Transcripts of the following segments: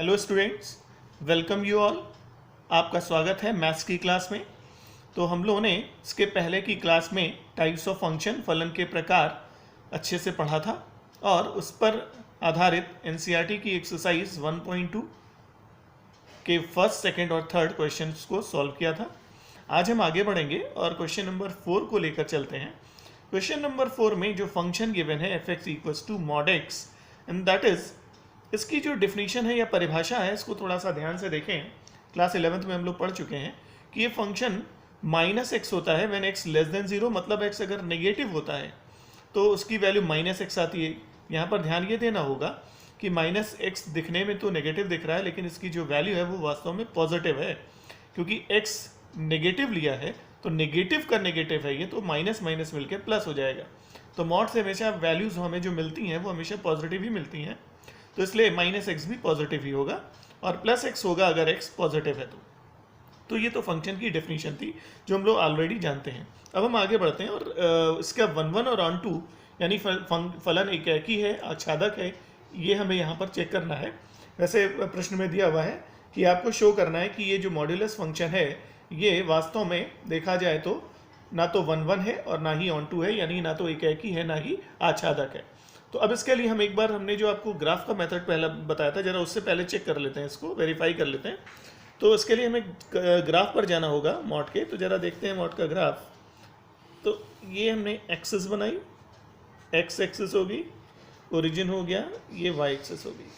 Hello students, welcome you all. आपका स्वागत है मैथ्स की क्लास में। तो हम लोगों ने इसके पहले की क्लास में टाइप्स ऑफ फंक्शन, फलन के प्रकार अच्छे से पढ़ा था और उस पर आधारित एनसीईआरटी की एक्सरसाइज 1.2 के फर्स्ट, सेकंड और थर्ड क्वेश्चंस को सॉल्व किया था। आज हम आगे बढ़ेंगे और क्वेश्चन नंबर 4 को लेकर चलते हैं। क्वेश्चन नंबर 4 में जो फंक्शन गिवन है f(x) = mod x, and that is, इसकी जो डिफिनीशन है या परिभाषा है इसको थोड़ा सा ध्यान से देखें। क्लास 11th में हम लोग पढ़ चुके हैं कि ये फंक्शन -x होता है व्हेन x <0, मतलब x अगर नेगेटिव होता है तो उसकी वैल्यू -x आती है। यहाँ पर ध्यान ये देना होगा कि -x दिखने में तो नेगेटिव दिख रहा है, लेकिन इसकी जो वैल्यू है वो वास्तव में पॉजिटिव है, क्योंकि x नेगेटिव लिया है तो नेगेटिव का नेगेटिव है ये, तो माइनस माइनस मिलकर प्लस हो जाएगा। तो मॉड से हमेशा वैल्यूज हमें जो मिलती हैं वो हमेशा पॉजिटिव ही मिलती हैं, तो इसलिए -x भी पॉजिटिव ही होगा और +x होगा अगर x पॉजिटिव है तो ये तो फंक्शन की डेफिनेशन थी जो हम लोग ऑलरेडी जानते हैं। अब हम आगे बढ़ते हैं और इसका 1 और ऑन टू यानी फलन एक ही है, आच्छादक है, ये हमें यहाँ पर चेक करना है। वैसे प्रश्न में दिया हुआ है कि आपको शो करना है कि ये जो मॉड्यूलस फंक्शन है ये वास्तव में देखा जाए तो ना तो 1 है और ना ही ऑन टू है, यानी ना तो एक ही है ना ही आच्छादक है। तो अब इसके लिए हम एक बार, हमने जो आपको ग्राफ का मेथड पहले बताया था, जरा उससे पहले चेक कर लेते हैं, इसको वेरीफाई कर लेते हैं। तो इसके लिए हमें ग्राफ पर जाना होगा मॉड के। तो जरा देखते हैं मॉड का ग्राफ। तो ये हमने एक्सिस बनाई, एक्स एक्सिस होगी, ओरिजिन हो गया, ये वाई एक्सिस होगी,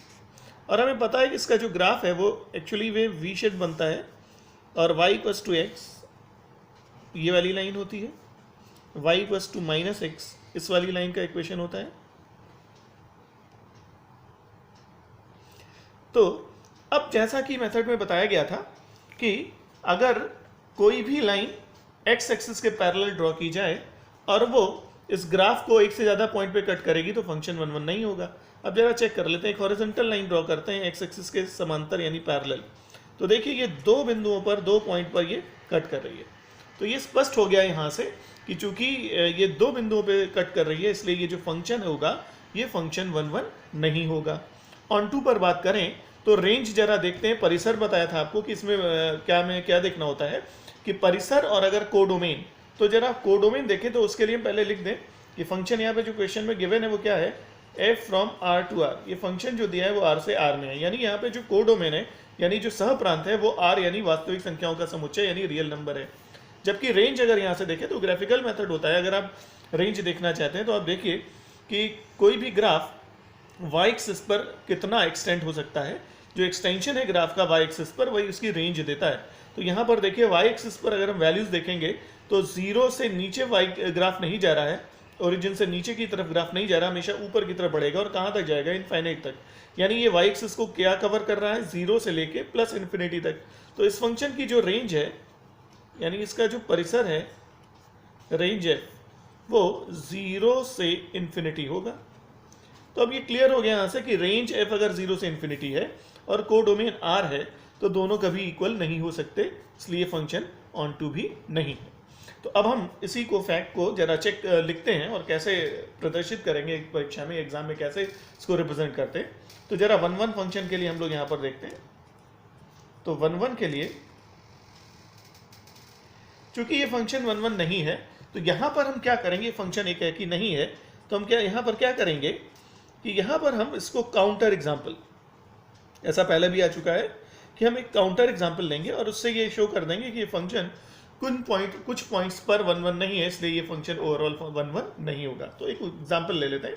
और हमें पता है कि इसका जो ग्राफ है वो एक्चुअली वे वी शेप बनता है और y = x ये वाली लाइन होती है, y = -x इस वाली लाइन का इक्वेशन होता है। तो अब जैसा कि मेथड में बताया गया था कि अगर कोई भी लाइन x एक्सिस के पैरेलल ड्रॉ की जाए और वो इस ग्राफ को एक से ज़्यादा पॉइंट पे कट करेगी तो फंक्शन 1 नहीं होगा। अब जरा चेक कर लेते हैं, एक हॉरिजॉन्टल लाइन ड्रॉ करते हैं x एक्सिस के समांतर यानी पैरेलल। तो देखिए ये दो बिंदुओं पर, दो पॉइंट पर ये कट कर रही है। तो ये स्पष्ट हो गया यहाँ से कि चूंकि ये दो बिंदुओं पे कट कर रही है इसलिए ये जो फंक्शन होगा ये फंक्शन 1 नहीं होगा। ऑन टू पर बात करें तो रेंज जरा देखते हैं। परिसर बताया था आपको कि इसमें क्या देखना होता है कि परिसर और अगर कोडोमेन, तो जरा कोडोमेन देखें तो उसके लिए पहले लिख दें कि फंक्शन यहाँ पे जो क्वेश्चन में गिवन है वो क्या है, f from r to r। ये फंक्शन जो दिया है वो r से r में है, यानी यहाँ पे जो कोडोमेन है यानी जो सह प्रांत है वो r यानी वास्तविक संख्याओं का समुच्चय यानी रियल नंबर है। जबकि रेंज अगर यहाँ से देखें तो ग्राफिकल मेथड होता है। अगर आप रेंज देखना चाहते हैं तो आप देखिए कि कोई भी ग्राफ y एक्सिस पर कितना एक्सटेंड हो सकता है, जो एक्सटेंशन है ग्राफ का y एक्सिस पर वही उसकी रेंज देता है। तो यहाँ पर देखिए y एक्सिस पर अगर हम वैल्यूज देखेंगे तो 0 से नीचे y ग्राफ नहीं जा रहा है, ओरिजिन से नीचे की तरफ ग्राफ नहीं जा रहा, हमेशा ऊपर की तरफ बढ़ेगा और कहाँ तक जाएगा, इनफाइनाइट तक। यानी ये y एक्सिस को क्या कवर कर रहा है, 0 से लेके +∞ तक। तो इस फंक्शन की जो रेंज है यानी इसका जो परिसर है, रेंज है, वो 0 से ∞ होगा। तो अब ये क्लियर हो गया यहाँ से कि रेंज f अगर 0 से ∞ है और कोडोमेन r है तो दोनों कभी इक्वल नहीं हो सकते, इसलिए फंक्शन ऑन टू भी नहीं है। तो अब हम इसी को फैक्ट को जरा चेक लिखते हैं और कैसे प्रदर्शित करेंगे परीक्षा में, एग्जाम में कैसे इसको रिप्रेजेंट करते हैं। तो जरा 1 फंक्शन के लिए हम लोग यहाँ पर देखते हैं। तो 1 के लिए चूंकि ये फंक्शन 1 नहीं है तो यहाँ पर हम क्या करेंगे, फंक्शन एक है कि नहीं है, तो हम यहाँ पर क्या करेंगे कि यहाँ पर हम इसको काउंटर एग्जाम्पल, ऐसा पहले भी आ चुका है कि हम एक काउंटर एग्जाम्पल लेंगे और उससे ये शो कर देंगे कि ये फंक्शन कुछ पॉइंट्स पर 1 नहीं है, इसलिए ये फंक्शन ओवरऑल 1 नहीं होगा। तो एक एग्जाम्पल ले लेते हैं।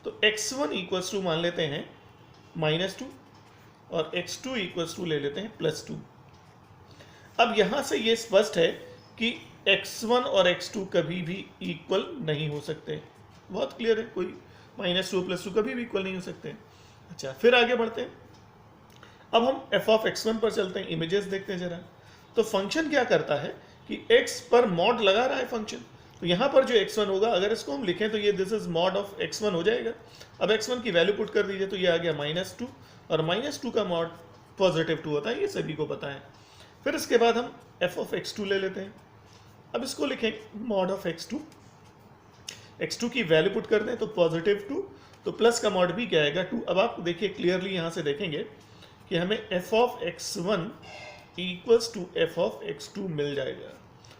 तो x1 = मान लेते हैं -2 और x2 ले लेते हैं +2। अब यहाँ से ये स्पष्ट है कि x1 और x2 कभी भी इक्वल नहीं हो सकते। बहुत क्लियर है, कोई -2 +2 कभी भी इक्वल नहीं हो सकते। अच्छा, फिर आगे बढ़ते हैं। अब हम f(x1) पर चलते हैं, इमेजेस देखते हैं जरा। तो फंक्शन क्या करता है कि x पर मॉड लगा रहा है फंक्शन। तो यहाँ पर जो x1 होगा अगर इसको हम लिखें तो ये this is mod of x1 हो जाएगा। अब x1 की वैल्यू पुट कर दीजिए तो ये आ गया -2 और -2 का मॉड +2 होता है, ये सभी को पता है। फिर इसके बाद हम f(x2) ले लेते हैं। अब इसको लिखें मॉड ऑफ x2, x2 की वैल्यू पुट कर दें तो +2, तो प्लस का मॉड भी क्या आएगा 2। अब आप देखिए क्लियरली यहाँ से देखेंगे कि हमें f of x1 equals to f of x2 मिल जाएगा।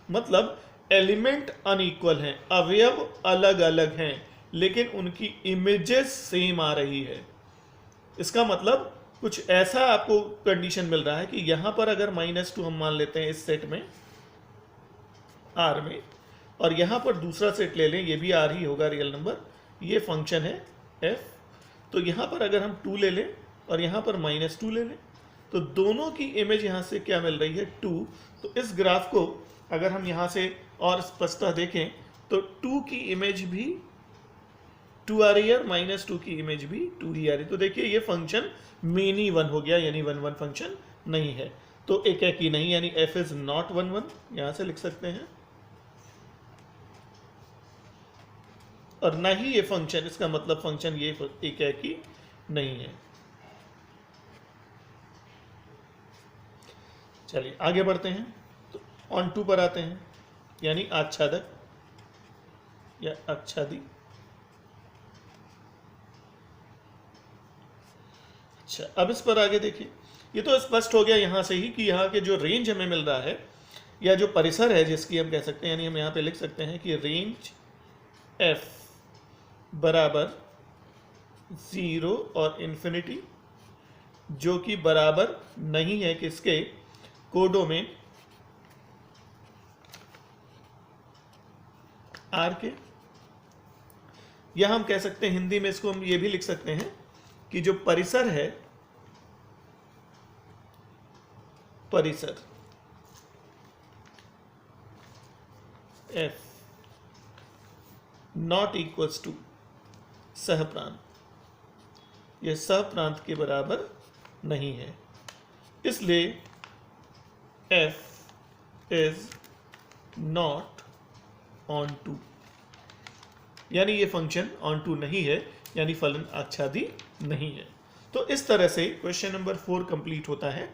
मतलब एलिमेंट अनइक्वल हैं, अवयव अलग अलग हैं, लेकिन उनकी इमेजेस सेम आ रही है। इसका मतलब कुछ ऐसा आपको कंडीशन मिल रहा है कि यहां पर अगर -2 हम मान लेते हैं इस सेट में R में, और यहां पर दूसरा सेट ले लें, ये भी R ही होगा रियल नंबर, ये फंक्शन है f, तो यहां पर अगर हम 2 ले लें और यहां पर -2 ले लें, तो दोनों की इमेज यहां से क्या मिल रही है 2। तो इस ग्राफ को अगर हम यहां से और स्पष्टता देखें तो 2 की इमेज भी 2 आ रही है और -2 की इमेज भी 2 ही आ रही है। तो देखिए ये फंक्शन मेनी वन हो गया, यानी 1 1 फंक्शन नहीं है। तो एक ही नहीं, यानी f इज नॉट 1 1, यहां से लिख सकते हैं। और ना ही ये फंक्शन, इसका मतलब फंक्शन ये एक ही नहीं है। चलिए आगे बढ़ते हैं, तो ऑन टू पर आते हैं, यानी आच्छादक या आच्छादी। अच्छा, अब इस पर आगे देखिए, ये तो स्पष्ट हो गया यहाँ से ही कि यहाँ के जो रेंज हमें मिल रहा है या जो परिसर है जिसकी हम कह सकते हैं, यानी हम यहाँ पे लिख सकते हैं कि रेंज f बराबर 0 और इन्फिनिटी, जो कि बराबर नहीं है किसके, कोडोमेन R के। या हम कह सकते हैं हिंदी में इसको हम ये भी लिख सकते हैं कि जो परिसर है, परिसर f नॉट इक्वल्स टू सहप्रांत, यह सहप्रांत के बराबर नहीं है, इसलिए f is not onto, यानी ये फंक्शन ऑन टू नहीं है, यानी फलन आच्छादी नहीं है। तो इस तरह से क्वेश्चन नंबर 4 कंप्लीट होता है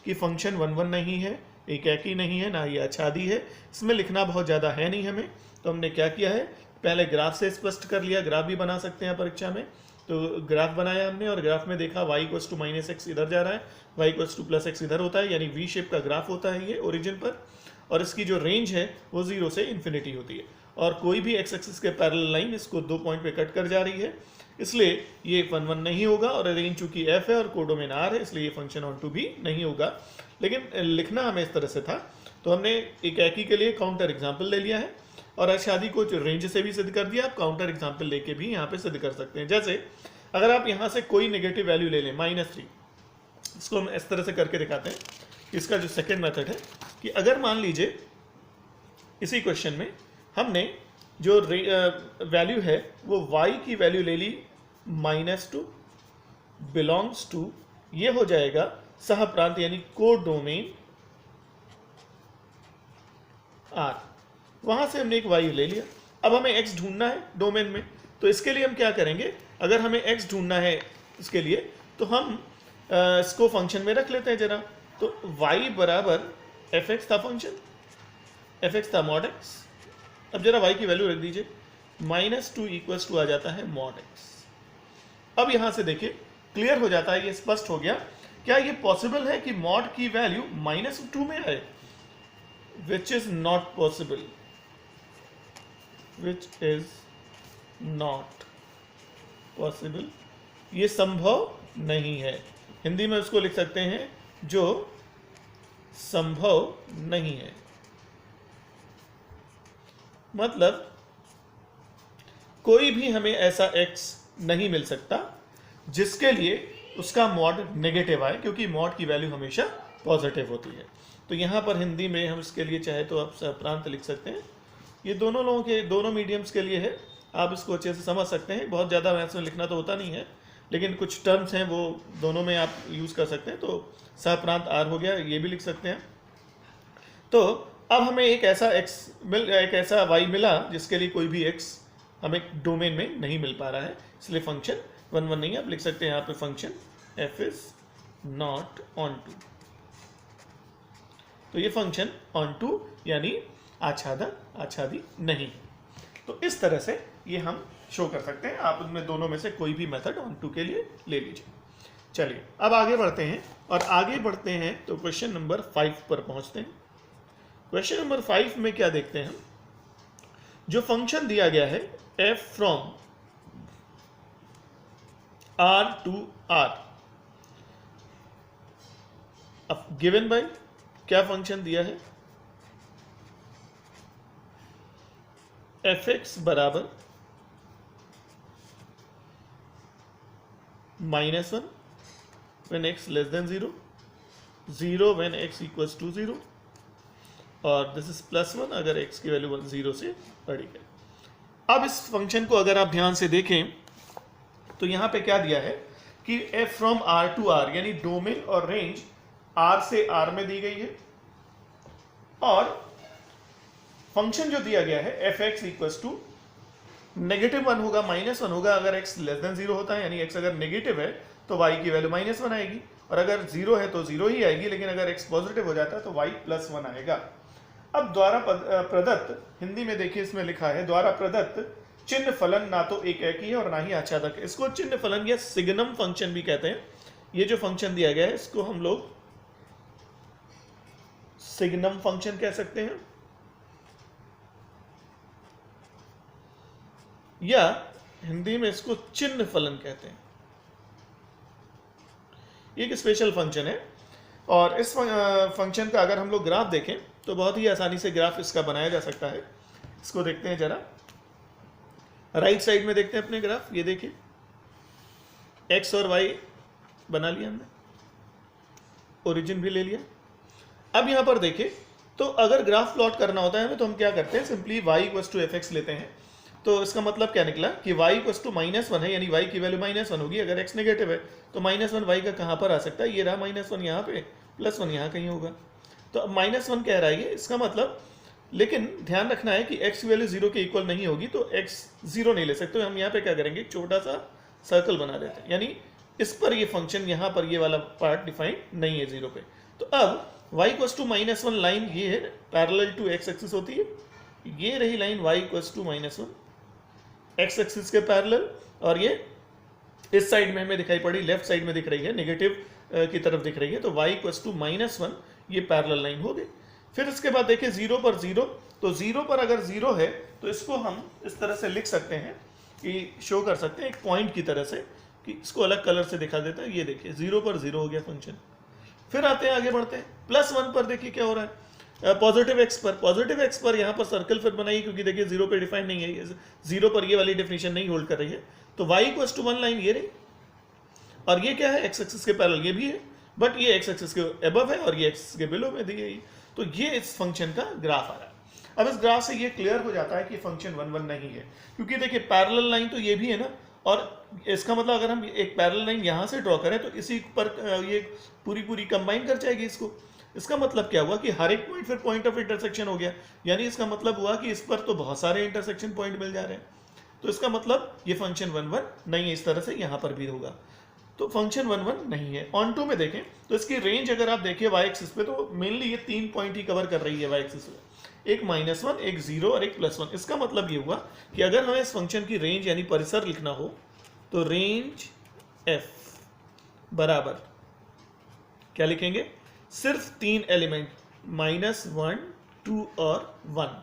कि फंक्शन 1 1 नहीं है, एक ही नहीं है, ना ही आच्छादी है। इसमें लिखना बहुत ज़्यादा है नहीं हमें, तो हमने क्या किया है, पहले ग्राफ से स्पष्ट कर लिया। ग्राफ भी बना सकते हैं परीक्षा में, तो ग्राफ बनाया हमने और ग्राफ में देखा y इक्वल्स टू -x इधर जा रहा है, y इक्वल्स टू +x इधर होता है, यानी वी शेप का ग्राफ होता है ये ओरिजिन पर, और इसकी जो रेंज है वो 0 से इन्फिनिटी होती है, और कोई भी x एक्सिस के पैरेलल लाइन इसको 2 पॉइंट पे कट कर जा रही है, इसलिए ये 1 1 नहीं होगा। और रेंज चूंकि f है और कोडोमेन R है, इसलिए ये फंक्शन ऑन टू भी नहीं होगा। लेकिन लिखना हमें इस तरह से था, तो हमने एक ही के लिए काउंटर एग्जाम्पल ले लिया है, और आच्छादी को रेंज से भी सिद्ध कर दिया। आप काउंटर एग्जाम्पल लेके भी यहाँ पे सिद्ध कर सकते हैं। जैसे अगर आप यहाँ से कोई नेगेटिव वैल्यू ले लें -3, इसको हम इस तरह से करके दिखाते हैं। इसका जो सेकेंड मेथड है कि अगर मान लीजिए इसी क्वेश्चन में हमने जो वैल्यू है वो y की वैल्यू ले ली -2 बिलोंग्स टू, ये हो जाएगा सहप्रांत यानी कोडोमेन R। वहां से हमने एक y ले लिया, अब हमें x ढूंढना है डोमेन में, तो इसके लिए हम क्या करेंगे, अगर हमें x ढूंढना है इसके लिए तो हम इसको फंक्शन में रख लेते हैं जरा। तो y बराबर fx था फंक्शन, fx था mod x। अब जरा y की वैल्यू रख दीजिए, -2 इक्वल्स टू आ जाता है mod x। अब यहां से देखिए क्लियर हो जाता है, ये स्पष्ट हो गया। क्या ये पॉसिबल है कि mod की वैल्यू -2 में आए? Which is not possible, which is not possible, ये संभव नहीं है। हिंदी में उसको लिख सकते हैं जो संभव नहीं है। मतलब कोई भी हमें ऐसा x नहीं मिल सकता जिसके लिए उसका मॉड नेगेटिव आए, क्योंकि मॉड की वैल्यू हमेशा पॉजिटिव होती है। तो यहाँ पर हिंदी में हम इसके लिए चाहे तो आप सहप्रांत लिख सकते हैं। ये दोनों लोगों के, दोनों मीडियम्स के लिए है, आप इसको अच्छे से समझ सकते हैं। बहुत ज़्यादा मैथ्स में लिखना तो होता नहीं है, लेकिन कुछ टर्म्स हैं वो दोनों में आप यूज़ कर सकते हैं। तो सहप्रांत R हो गया, ये भी लिख सकते हैं। तो अब हमें एक ऐसा y मिला जिसके लिए कोई भी x हमें डोमेन में नहीं मिल पा रहा है, इसलिए फंक्शन 1 1 नहीं। आप लिख सकते हैं यहाँ पे function f is not onto. तो ये फंक्शन ऑन टू यानी आच्छादी नहीं। तो इस तरह से ये हम शो कर सकते हैं। आप उनमें दोनों में से कोई भी मेथड ऑन टू के लिए ले लीजिए। चलिए अब आगे बढ़ते हैं, और आगे बढ़ते हैं तो क्वेश्चन नंबर 5 पर पहुंचते हैं। क्वेश्चन नंबर 5 में क्या देखते हैं हम, जो फंक्शन दिया गया है f from r to r, अब गिवन बाय क्या फंक्शन दिया है, fx बराबर -1 when x less than 0, 0 when x equals to 0, और दिस इज +1 अगर x की वैल्यू 0 से बड़ी है। अब इस फंक्शन को अगर आप ध्यान से देखें तो यहां पे क्या दिया है कि f from r to r, यानी डोमेन और रेंज r से r में दी गई है, और फंक्शन जो दिया गया है fx इक्वल्स टू -1 होगा, -1 होगा अगर x लेस देन 0 होता है, यानी x अगर नेगेटिव है तो y की वैल्यू -1 आएगी, और अगर 0 है तो 0 ही आएगी, लेकिन अगर x पॉजिटिव हो जाता है तो y +1 आएगा। अब द्वारा प्रदत्त, हिंदी में देखिए इसमें लिखा है द्वारा प्रदत्त चिन्ह फलन ना तो एक एक ही है और ना ही आच्छादक है। इसको चिन्ह फलन या सिग्नम फंक्शन भी कहते हैं। ये जो फंक्शन दिया गया है इसको हम लोग सिग्नम फंक्शन कह सकते हैं, या हिंदी में इसको चिन्ह फलन कहते हैं। ये एक स्पेशल फंक्शन है, और इस फंक्शन का अगर हम लोग ग्राफ देखें तो बहुत ही आसानी से ग्राफ इसका बनाया जा सकता है। इसको देखते हैं जरा, राइट साइड में देखते हैं अपने ग्राफ। ये देखिए x और y बना लिया हमने, ओरिजिन भी ले लिया। अब यहां पर देखिए तो अगर ग्राफ प्लॉट करना होता है हमें तो हम क्या करते हैं, simply y equals to fx लेते हैं। तो इसका मतलब क्या निकला कि y इक्वल्स टू -1 है, यानी y की वैल्यू -1 होगी। अगर x नेगेटिव है तो -1 y का कहां पर आ सकता है, ये रहा -1 यहाँ पे, +1 यहाँ कहीं होगा। तो अब -1 कह रहा है ये, इसका मतलब, लेकिन ध्यान रखना है कि x की वैल्यू 0 के इक्वल नहीं होगी, तो x 0 नहीं ले सकते। हम यहाँ पे क्या करेंगे, एक छोटा सा सर्कल बना देते हैं, यानी इस पर ये फंक्शन यहाँ पर ये वाला पार्ट डिफाइन नहीं है 0 पे। तो अब y इक्वल्स टू -1 लाइन ये है, पैरेलल टू x एक्सिस होती है, ये रही line y equals to -1 x axis के पैरेलल, और ये इस साइड में हमें दिखाई पड़ी, लेफ्ट साइड में दिख रही है, नेगेटिव की तरफ दिख रही है, तो y इक्वल्स टू -1 ये पैरेलल लाइन हो गई। फिर इसके बाद देखिए 0 पर 0, तो 0 पर अगर 0 है तो इसको हम इस तरह से लिख सकते हैं कि शो कर सकते हैं एक पॉइंट की तरह से, कि इसको अलग कलर से दिखा देता है। ये देखिए 0 पर 0 हो गया फंक्शन। फिर आते हैं, आगे बढ़ते हैं, +1 पर देखिए क्या हो रहा है, पॉजिटिव एक्स पर यहाँ पर सर्कल फिर बनाइए, क्योंकि देखिए 0 पे डिफाइन नहीं है, 0 पर ये वाली डेफिनेशन नहीं होल्ड कर रही है। तो y इक्वल्स टू 1 लाइन ये रही, और ये क्या है, x एक्सिस के पैरेलल ये भी है, बट ये x एक्सिस के अबव है और ये x के बिलो में दी गई। तो ये इस फंक्शन का ग्राफ आ रहा है। अब इस ग्राफ से ये क्लियर हो जाता है कि फंक्शन 1 1 नहीं है, क्योंकि देखिए पैरेलल लाइन तो ये भी है ना, और इसका मतलब अगर हम एक पैरेलल लाइन यहाँ से ड्रॉ करें तो इसी पर ये पूरी कंबाइन कर जाएगी इसको। इसका मतलब क्या हुआ कि हर एक पॉइंट फिर पॉइंट ऑफ इंटरसेक्शन हो गया, यानी इसका मतलब हुआ कि इस पर तो बहुत सारे इंटरसेक्शन पॉइंट मिल जा रहे हैं। तो इसका मतलब ये फंक्शन 1 1 नहीं है, इस तरह से यहाँ पर भी होगा। तो फंक्शन 1 1 नहीं है। ऑन टू में देखें तो इसकी रेंज अगर आप देखिए y एक्सिस पे, तो मेनली ये 3 पॉइंट ही कवर कर रही है y एक्सिस पे, एक -1, एक 0 और एक +1। इसका मतलब ये हुआ कि अगर हमें इस फंक्शन की रेंज यानी परिसर लिखना हो तो रेंज f बराबर क्या लिखेंगे, सिर्फ 3 एलिमेंट -1, 2 और 1।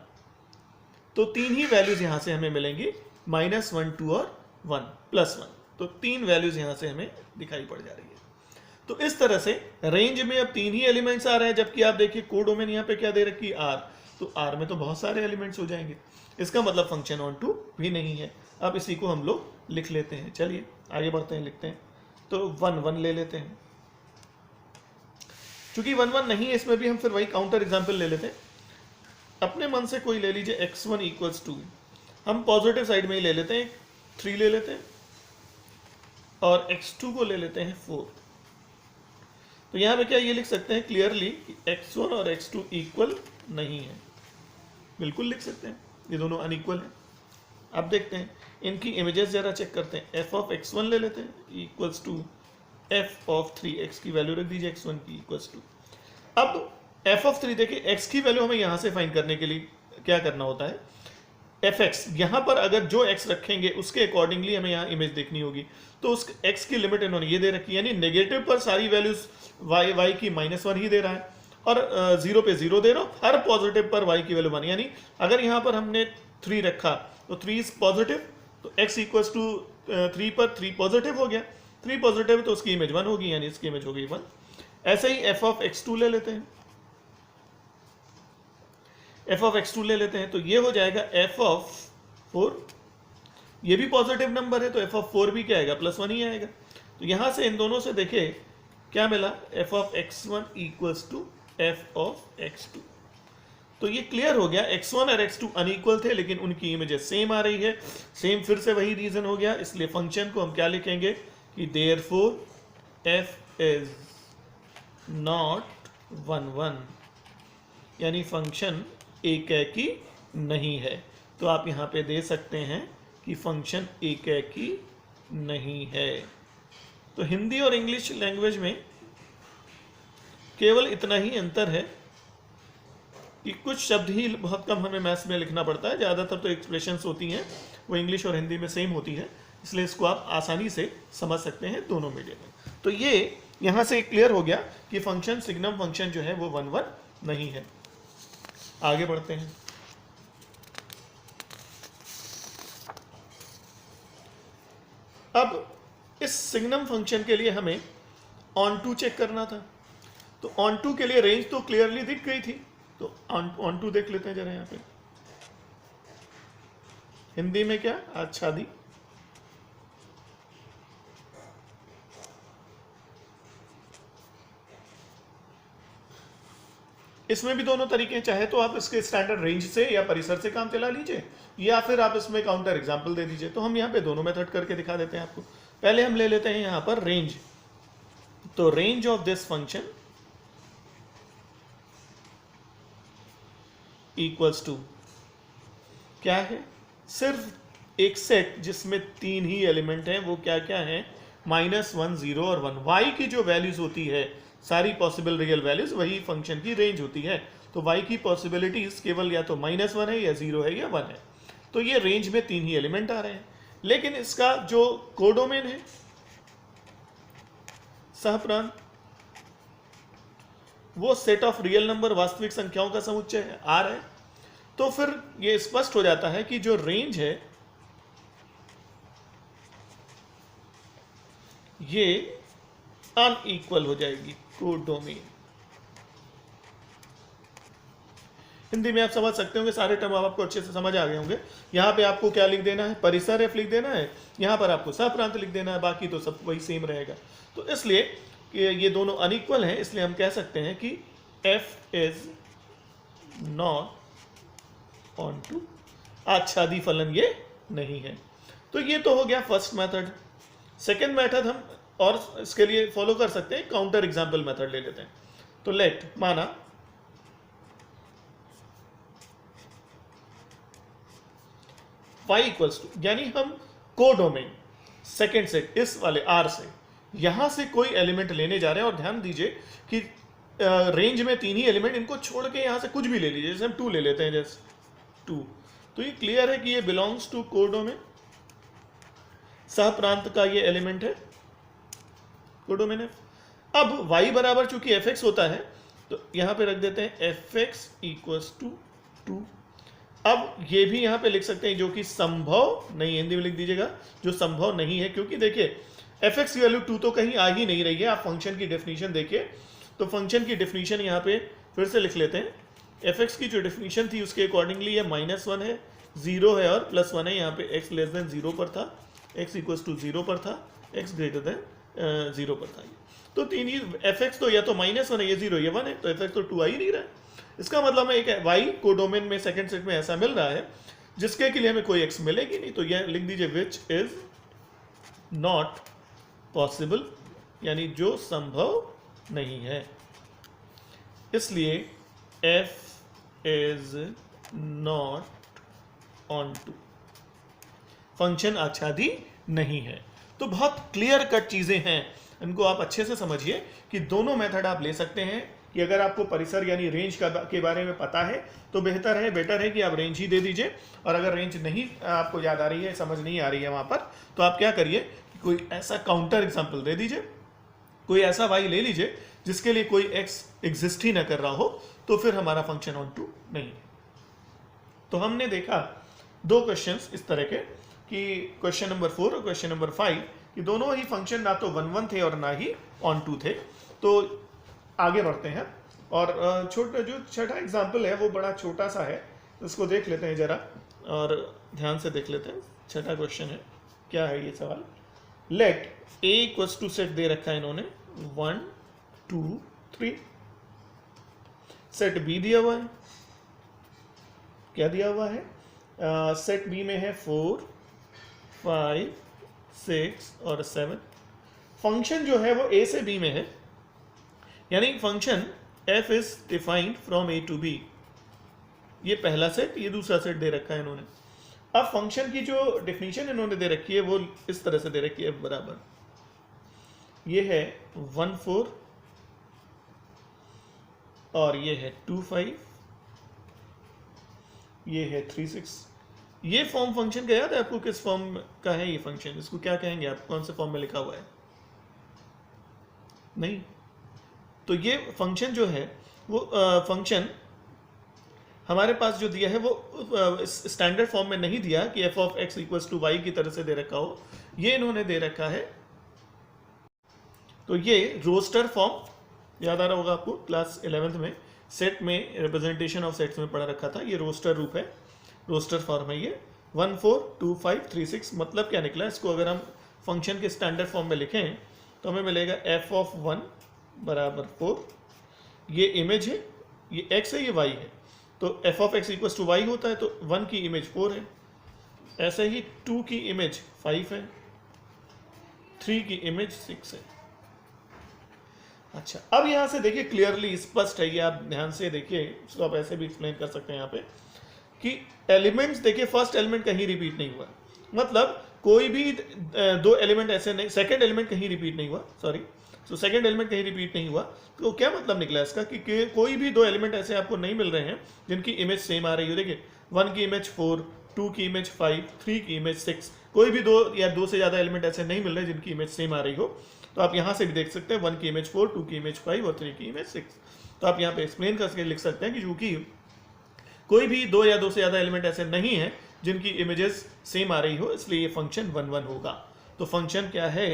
तो 3 ही वैल्यूज यहां से हमें मिलेंगी, -1, 2 और 1 +1। तो 3 वैल्यूज यहां से हमें दिखाई पड़ जा रही है। तो इस तरह से रेंज में अब 3 ही एलिमेंट्स आ रहे हैं, जबकि आप देखिए कोडोमेन यहाँ पे क्या दे रखी है, r। तो r में तो बहुत सारे एलिमेंट्स हो जाएंगे, इसका मतलब फंक्शन ऑन टू भी नहीं है। अब इसी को हम लोग लिख लेते हैं। चलिए आगे बढ़ते हैं, लिखते हैं। तो 1 1 ले लेते हैं, चूंकि 1 1 नहीं है इसमें भी हम फिर वही काउंटर एग्जाम्पल ले लेते हैं। अपने मन से कोई ले लीजिए, x1 इक्वल्स टू, हम पॉजिटिव साइड में ही ले लेते हैं, 3 ले लेते हैं, और x2 को ले लेते हैं 4। तो यहाँ पे क्या ये लिख सकते हैं क्लियरली कि x1 और x2 इक्वल नहीं है, बिल्कुल लिख सकते हैं, ये दोनों अनइक्वल हैं। अब देखते हैं इनकी इमेजेस जरा चेक करते हैं। f ऑफ x1 ले लेते हैं equals to f of 3, x की वैल्यू रख दीजिए x1 की इक्वल्स टू। अब f ऑफ 3 देखिए, x की वैल्यू हमें यहाँ से फाइंड करने के लिए क्या करना होता है, fx, यहाँ पर अगर जो x रखेंगे उसके अकॉर्डिंगली हमें यहाँ इमेज देखनी होगी। तो उस x की लिमिट इन्होंने ये दे रखी है, यानी नेगेटिव पर सारी वैल्यूज y की -1 ही दे रहा है, और 0 पे 0 दे रहा हूँ, हर पॉजिटिव पर y की वैल्यू 1, यानी अगर यहाँ पर हमने 3 रखा तो 3 इज पॉजिटिव, तो x इक्वल्स टू 3 पर 3 पॉजिटिव हो गया, 3 पॉजिटिव है तो उसकी इमेज 1 होगी, यानी इसकी इमेज होगी 1। ऐसे ही f ऑफ x2 ले लेते हैं, f ऑफ x2 ले लेते हैं, तो ये हो जाएगा f ऑफ 4, ये भी पॉजिटिव नंबर है तो f ऑफ 4 भी क्या आएगा, +1 ही आएगा। तो यहां से इन दोनों से देखे क्या मिला, f of x1 equals to f of x2। तो ये क्लियर हो गया, x1 और x2 अनइक्वल थे लेकिन उनकी इमेजेस सेम आ रही है, सेम फिर से वही रीजन हो गया, इसलिए फंक्शन को हम क्या लिखेंगे कि देयरफॉर f इज नॉट 1 1, यानी फंक्शन एकैकी नहीं है। तो आप यहाँ पे दे सकते हैं कि फंक्शन एकैकी नहीं है। तो हिंदी और इंग्लिश लैंग्वेज में केवल इतना ही अंतर है कि कुछ शब्द ही बहुत कम हमें मैथ्स में लिखना पड़ता है, ज़्यादातर तो एक्सप्रेशंस होती हैं वो इंग्लिश और हिंदी में सेम होती है, इसलिए इसको आप आसानी से समझ सकते हैं दोनों मीडियम में। तो ये यहाँ से क्लियर हो गया कि फंक्शन सिग्नम फंक्शन जो है वो 1 1 नहीं है। आगे बढ़ते हैं। अब इस सिग्नम फंक्शन के लिए हमें ऑन टू चेक करना था, तो ऑन टू के लिए रेंज तो क्लियरली दिख गई थी, तो ऑन टू देख लेते हैं जरा यहाँ पे। हिंदी में क्या, आच्छादी। इसमें भी दोनों तरीके हैं, चाहे तो आप इसके स्टैंडर्ड रेंज से या परिसर से काम चला लीजिए, या फिर आप इसमें काउंटर एग्जाम्पल दे दीजिए। तो हम यहाँ पे दोनों मेथड करके दिखा देते हैं आपको। पहले हम ले लेते हैं यहाँ पर रेंज। तो range of this function equals to क्या है, सिर्फ एक सेट जिसमें 3 ही एलिमेंट हैं, वो क्या क्या है, -1 0 और 1। y की जो वैल्यूज होती है सारी पॉसिबल रियल वैल्यूज, वही फंक्शन की रेंज होती है। तो y की पॉसिबिलिटीज केवल या तो -1 है या 0 है या 1 है। तो ये रेंज में 3 ही एलिमेंट आ रहे हैं, लेकिन इसका जो कोडोमेन है सहप्रांत, वो सेट ऑफ रियल नंबर वास्तविक संख्याओं का समुच्चय है, R है। तो फिर ये स्पष्ट हो जाता है कि जो रेंज है ये अनइक्वल हो जाएगी, कोडोमेन। हिंदी में आप समझ सकते होंगे, सारे टर्म आपको अच्छे से समझ आ गए होंगे। यहाँ पे आपको क्या लिख देना है, परिसर f लिख देना है, यहाँ पर आपको सहप्रांत लिख देना है, बाकी तो सब वही सेम रहेगा। तो इसलिए ये दोनों अनइक्वल हैं, इसलिए हम कह सकते हैं कि f is not onto, आच्छादी फलन ये नहीं है। तो ये तो हो गया फर्स्ट मेथड। सेकेंड मेथड हम और इसके लिए फॉलो कर सकते हैं, काउंटर एग्जाम्पल मेथड ले लेते हैं। तो लेट माना y इक्वल्स टू, यानी हम कोडोमेन सेकेंड सेट इस वाले R से यहां से कोई एलिमेंट लेने जा रहे हैं, और ध्यान दीजिए कि रेंज में 3 ही एलिमेंट, इनको छोड़ के यहां से कुछ भी ले लीजिए, जैसे हम 2 ले लेते हैं, जैसे 2। तो ये क्लियर है कि ये बिलोंग्स टू कोडोमेन, सहप्रांत का ये एलिमेंट है कोडोमेन f। अब y बराबर चूंकि fx होता है तो यहां पे रख देते हैं fx इक्वल्स टू 2। अब ये भी यहां पे लिख सकते हैं जो कि संभव नहीं, हिंदी में लिख दीजिएगा जो संभव नहीं है, क्योंकि देखिए fx की वैल्यू 2 तो कहीं आ ही नहीं रही है। आप फंक्शन की डेफिनेशन देखिए, तो फंक्शन की डेफिनेशन यहाँ पे फिर से लिख लेते हैं। fx की जो डेफिनेशन थी उसके अकॉर्डिंगली ये -1 है, 0 है और +1 है। यहाँ पे x लेस देन 0 पर था, x इक्वल्स टू 0 पर था, x ग्रेटर देन 0 पर था। तो 3 ही fx तो या तो -1 है, ये 0 ये 1 है, तो fx तो 2 आ ही नहीं रहा है। इसका मतलब है एक y कोडोमेन में सेकंड सेट में ऐसा मिल रहा है जिसके के लिए हमें कोई x मिलेगी नहीं। तो यह लिख दीजिए विच इज नॉट पॉसिबल, यानी जो संभव नहीं है। इसलिए f is not onto, function आच्छादी नहीं है। तो बहुत क्लियर कट चीजें हैं, इनको आप अच्छे से समझिए कि दोनों मेथड आप ले सकते हैं, कि अगर आपको परिसर यानी रेंज के बारे में पता है तो बेटर है कि आप रेंज ही दे दीजिए। और अगर रेंज नहीं आपको याद आ रही है, समझ नहीं आ रही है वहाँ पर, तो आप क्या करिए, कोई ऐसा काउंटर एग्जाम्पल दे दीजिए, कोई ऐसा y ले लीजिए जिसके लिए कोई x एग्जिस्ट ही ना कर रहा हो, तो फिर हमारा फंक्शन ऑन टू नहीं है। तो हमने देखा दो क्वेश्चंस इस तरह के कि क्वेश्चन नंबर 4 और क्वेश्चन नंबर 5 कि दोनों ही फंक्शन ना तो 1 थे और ना ही ऑन टू थे। तो आगे बढ़ते हैं और जो छठा एग्जाम्पल है वो बड़ा छोटा सा है, उसको देख लेते हैं जरा और ध्यान से देख लेते हैं। छठा क्वेश्चन है, क्या है ये सवाल, let a equals to set दे रखा है इन्होंने 1 2 3, सेट b दिया हुआ है, क्या दिया हुआ है, सेट b में है 4 5 6 और 7। फंक्शन जो है वो a से b में है, यानी function f is defined from a to b। ये पहला सेट, ये दूसरा सेट दे रखा है इन्होंने। अब फंक्शन की जो डेफिनेशन इन्होंने दे रखी है वो इस तरह से दे रखी है, बराबर ये है 1 4 और ये है 2 5, ये है 3 6। ये फॉर्म फंक्शन का याद है आपको, किस फॉर्म का है ये फंक्शन, इसको क्या कहेंगे आप, कौन से फॉर्म में लिखा हुआ है? नहीं, तो ये फंक्शन जो है वो फंक्शन हमारे पास जो दिया है वो स्टैंडर्ड फॉर्म में नहीं दिया कि f of x equals to y की तरह से दे रखा हो, ये इन्होंने दे रखा है। तो ये रोस्टर फॉर्म याद आ रहा होगा आपको, क्लास 11th में सेट में रिप्रेजेंटेशन ऑफ सेट्स में पढ़ा रखा था, ये रोस्टर रूप है, रोस्टर फॉर्म है ये 1 4 2 5 3 6। मतलब क्या निकला, इसको अगर हम फंक्शन के स्टैंडर्ड फॉर्म में लिखें तो हमें मिलेगा f ऑफ 1 बराबर 4, ये इमेज है, ये x है, ये y है, तो f of x equals to y होता है, तो 1 की इमेज 4 है, ऐसे ही 2 की इमेज 5 है, 3 की इमेज 6 है। अच्छा, अब यहाँ से देखिए क्लियरली स्पष्ट है, ये आप ध्यान से देखिए, इसको आप ऐसे भी एक्सप्लेन कर सकते हैं यहाँ पे कि एलिमेंट्स देखिए, फर्स्ट एलिमेंट कहीं रिपीट नहीं हुआ, मतलब कोई भी दो एलिमेंट ऐसे नहीं, सेकंड एलिमेंट कहीं रिपीट नहीं हुआ, सॉरी, तो सेकंड एलिमेंट कहीं रिपीट नहीं हुआ। तो क्या मतलब निकला इसका कि कोई भी दो एलिमेंट ऐसे आपको नहीं मिल रहे हैं जिनकी इमेज सेम आ रही हो। देखिए 1 की इमेज 4, 2 की इमेज 5, 3 की इमेज 6, कोई भी दो या दो से ज़्यादा एलिमेंट ऐसे नहीं मिल रहे जिनकी इमेज सेम आ रही हो। तो आप यहाँ से भी देख सकते हैं 1 की इमेज 4, 2 की इमेज 5 और 3 की इमेज 6। तो आप यहाँ पे एक्सप्लेन करके लिख सकते हैं कि चूँकि कोई भी दो या दो से ज़्यादा एलिमेंट ऐसे नहीं है जिनकी इमेजेस सेम आ रही हो, इसलिए ये फंक्शन 1 1 होगा। तो फंक्शन क्या है,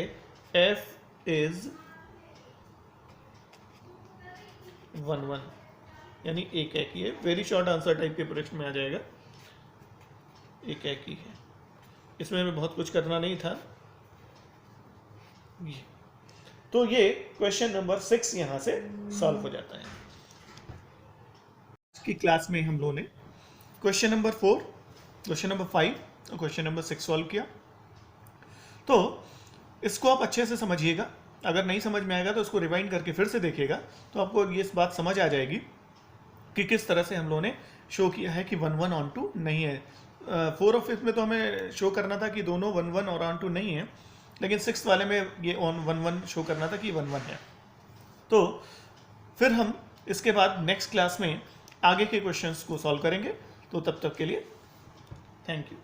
f इज 1 1, यानी एक ही है। वेरी शॉर्ट आंसर टाइप के प्रश्न में आ जाएगा, एक ही है, इसमें हमें बहुत कुछ करना नहीं था। तो ये क्वेश्चन नंबर 6 यहाँ से सॉल्व हो जाता है। की क्लास में हम लोगों ने क्वेश्चन नंबर 4, क्वेश्चन नंबर 5 और क्वेश्चन नंबर 6 सॉल्व किया। तो इसको आप अच्छे से समझिएगा, अगर नहीं समझ में आएगा तो इसको रिवाइंड करके फिर से देखिएगा, तो आपको ये बात समझ आ जाएगी कि किस तरह से हम लोगों ने शो किया है कि 1 1 ऑन टू नहीं है। 4 और 5 में तो हमें शो करना था कि दोनों 1 1 और ऑन टू नहीं है, लेकिन 6 वाले में ये ऑन 1 1 शो करना था कि 1 1 है। तो फिर हम इसके बाद नेक्स्ट क्लास में आगे के क्वेश्चंस को सॉल्व करेंगे। तो तब तक के लिए थैंक यू।